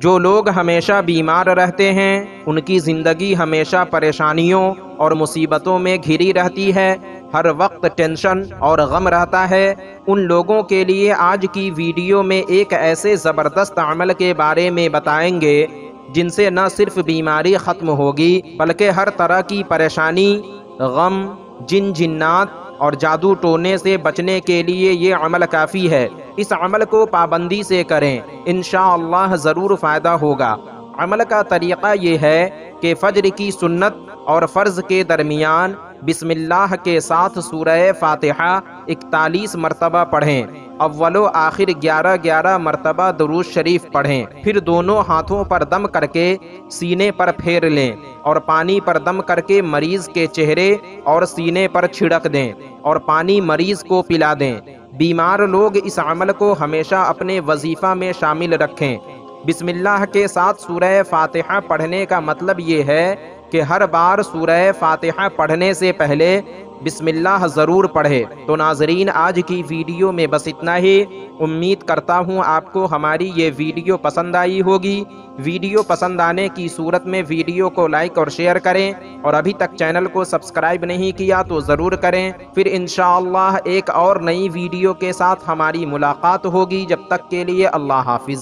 جو لوگ ہمیشہ بیمار رہتے ہیں ان کی زندگی ہمیشہ پریشانیوں اور مصیبتوں میں گھری رہتی ہے، ہر وقت ٹینشن اور غم رہتا ہے، ان لوگوں کے لیے آج کی ویڈیو میں ایک ایسے زبردست عمل کے بارے میں بتائیں گے جن سے نہ صرف بیماری ختم ہوگی بلکہ ہر طرح کی پریشانی، غم، جن جنات اور جادو ٹونے سے بچنے کے لیے یہ عمل کافی ہے۔ اس عمل کو پابندی سے کریں، انشاءاللہ ضرور فائدہ ہوگا۔ عمل کا طریقہ یہ ہے کہ فجر کی سنت اور فرض کے درمیان بسم اللہ کے ساتھ سورہ فاتحہ 41 مرتبہ پڑھیں، اول و آخر 11 مرتبہ درود شریف پڑھیں، پھر دونوں ہاتھوں پر دم کر کے سینے پر پھیر لیں اور پانی پر دم کر کے مریض کے چہرے اور سینے پر چھڑک دیں اور پانی مریض کو پلا دیں۔ بیمار لوگ اس عمل کو ہمیشہ اپنے وظیفہ میں شامل رکھیں۔ بسم اللہ کے ساتھ سورہ فاتحہ پڑھنے کا مطلب یہ ہے کہ ہر بار سورہ فاتحہ پڑھنے سے پہلے بسم اللہ ضرور پڑھے۔ تو ناظرین، آج کی ویڈیو میں بس اتنا ہی۔ امید کرتا ہوں آپ کو ہماری یہ ویڈیو پسند آئی ہوگی۔ ویڈیو پسند آنے کی صورت میں ویڈیو کو لائک اور شیئر کریں، اور ابھی تک چینل کو سبسکرائب نہیں کیا تو ضرور کریں۔ پھر انشاءاللہ ایک اور نئی ویڈیو کے ساتھ ہماری ملاقات ہوگی۔ جب تک کے لیے اللہ حافظ۔